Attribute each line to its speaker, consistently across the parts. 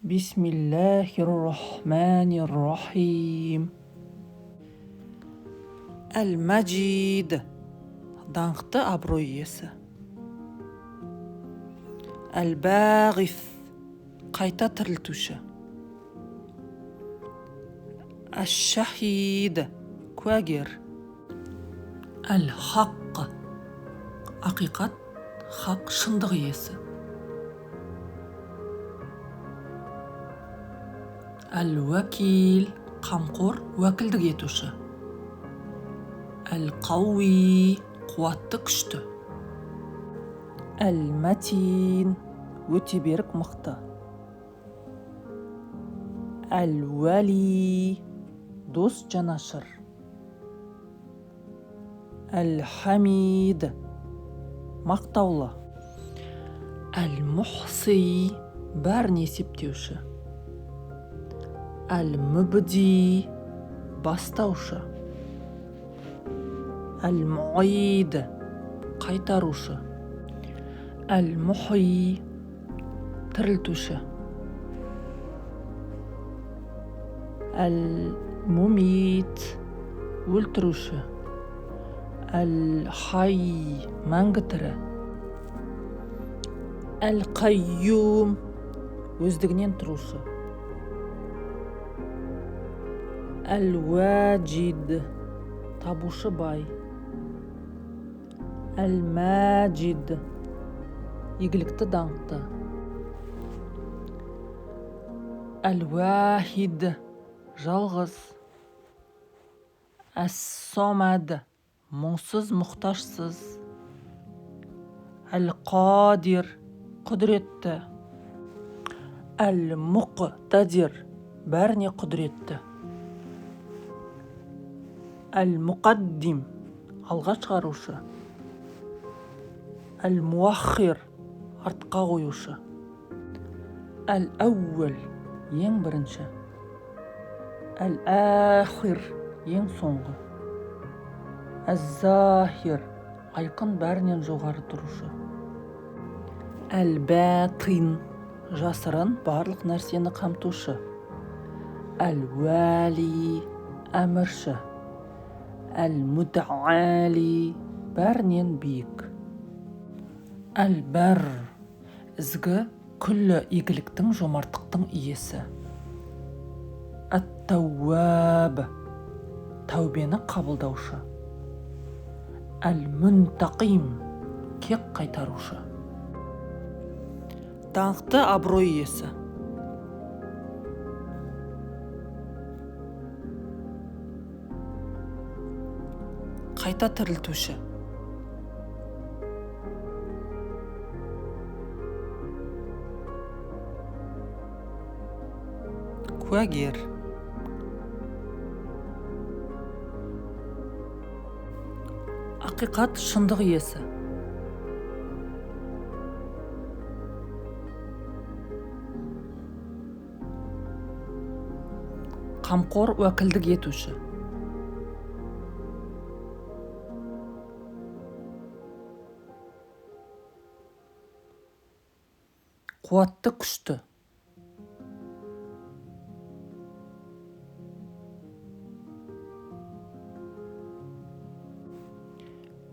Speaker 1: بسم الله الرحمن الرحيم. Әл-Мәджид, даңқты абырой иесі. Әл-Бәғис, қайта тірілтуші. Әш-Шахид, куәгер. Әл-Хақ, ақиқат, хақ, шындық иесі. Әл-Уәкил, қамқор, уәкілдік етуші. Әл-Қауи, қуатты, күшті. Әл-Мәтин, өте берік, мықты. Әл-Уәли, дос, жанашыр. Әл-Хамид, мақтаулы. Әл-Мұхси, бәрін есептеуші. Әл-Мүбди, бастаушы. Әл-Муид, қайтарушы. Әл-Мухи, тірілтуші. Әл-Мумит, өлтіруші. Әл-Хай, мәңгі тірі. Әл-Қайюм, өздігінен тұрушы. Әл-Уәджид, табушы, бай. Әл-Мәджид, игілікті, даңқты. Әл-Уәхид, жалғыз. Әс-Сомад, мұңсыз, мұқтажсыз. Әл-Қадир, құдіретті. Әл-Мұқтадир, бәріне құдіретті. Әл-Мұқаддим, алға шығарушы. Әл-Муахир, артқа қоюшы. Әл-Әуел, ең бірінші. Әл-Ахир, ең соңғы. Әз-Захир, айқын, бәрінен жоғары тұрушы. Әл-Бәтин, жасырын, барлық нәрсені қамтушы. Әл-Уәли, әмірші. Әл-Мутәали, бәрінен биік. Әл-Бәр, ізгі, күллі, игіліктің, жомарттықтың иесі. Әт-Тәуәб, тәубені қабылдаушы. Әл-Мүнтақим, кек қайтарушы. Даңқты абырой иесі. Қайта тірілтуші. Куәгер. Ақиқат, шындық иесі. Қамқор, уәкілдік етуші. Қуатты, күшті.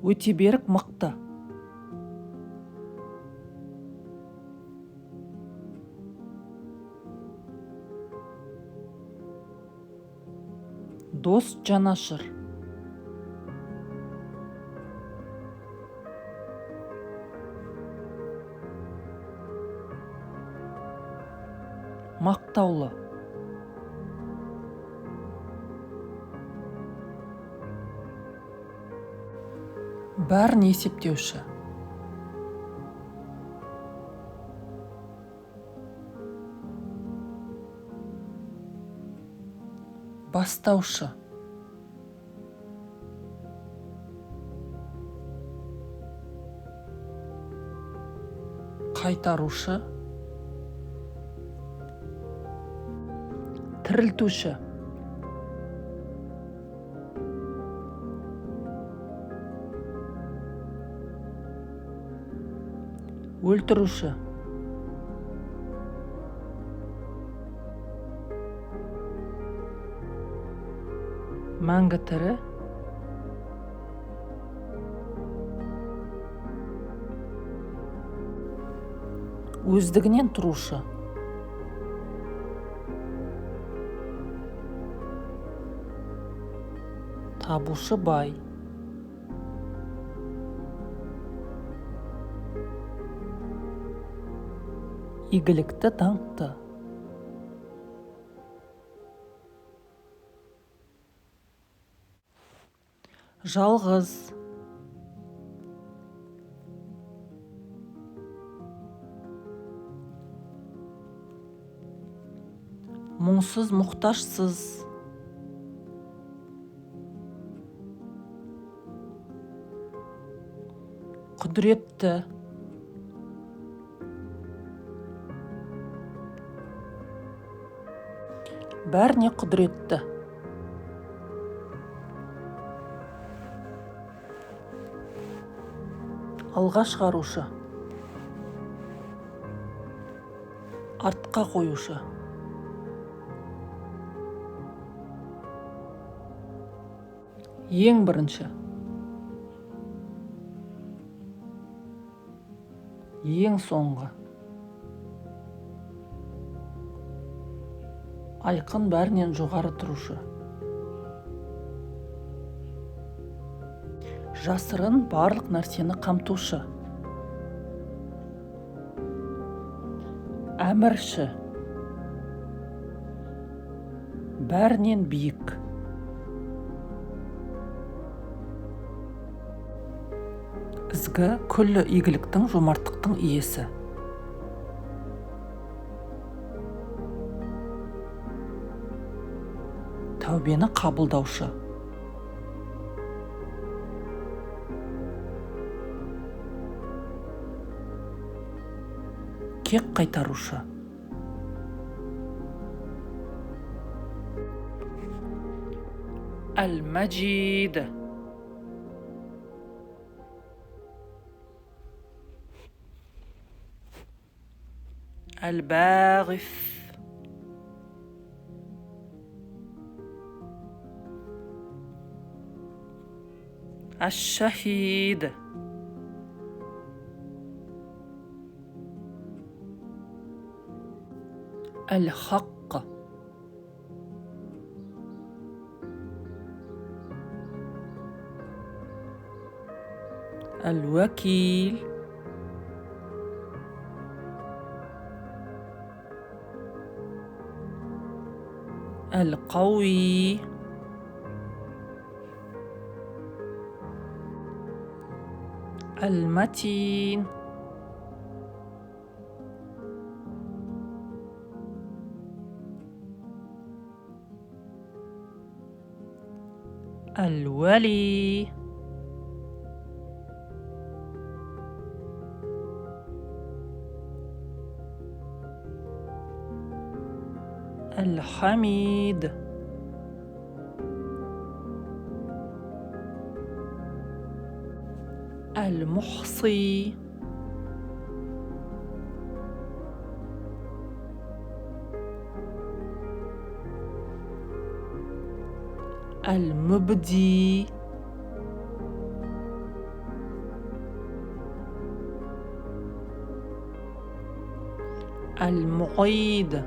Speaker 1: Өте берік, мықты. Дос, жанашыр. Мақтаулы. Бәрін есептеуші. Бастаушы. Қайтарушы. Тірілтуші. өлтіруші. мәңгі тірі, өздігінен тұрушы, табушы бай, игілікті даңқты, жалғыз, мұңсыз, мұқтажсыз, құдіретті, бәріне құдіретті, алға шығарушы, артқа қоюшы, ең бірінші, ең соңғы, айқын, бәрінен жоғары тұрушы, жасырын, барлық нәрсені қамтушы, әмірші, бәрінен биік, ізгі, күллі игіліктің, жомарттықтың иесі, тәубені қабылдаушы, кек қайтарушы, әл-мәджид, әл-бәғиф, әш-шәһид, әл-хақ, әл-вәкил, әл-қауи, әл-мәтин, әл-уәли, әл-хамид, әл-мухси, әл-мүбди, әл-муғид,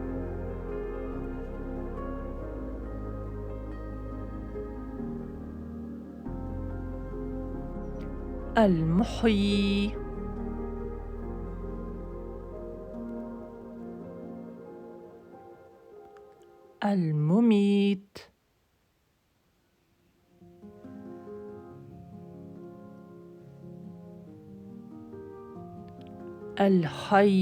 Speaker 1: әл-мухйи, әл-мумит, әл-хай,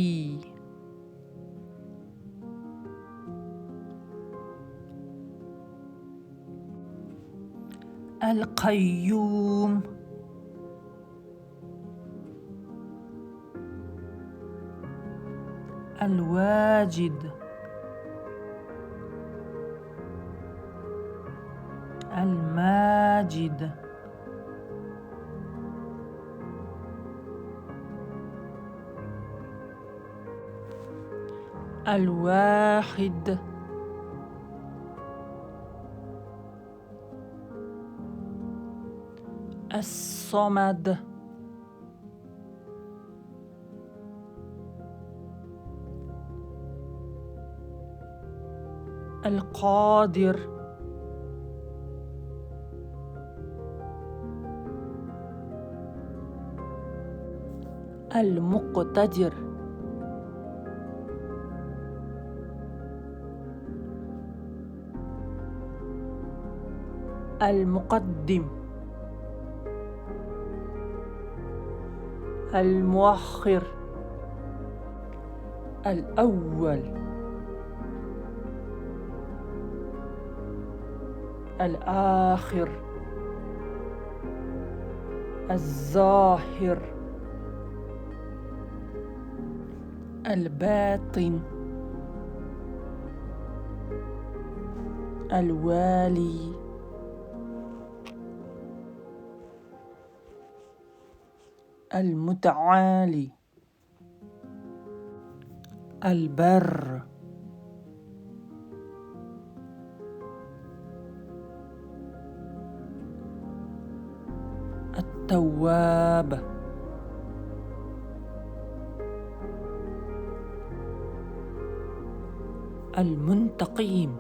Speaker 1: әл-қайюм, әл-уәджид, әл-мәджид, әл-уәхид, الصمد، القادر، المقتدر، المقدم، المؤخر، الأول، الآخر، الظاهر، الباطن، الوالي، المتعالي، البر، التواب، المنتقم،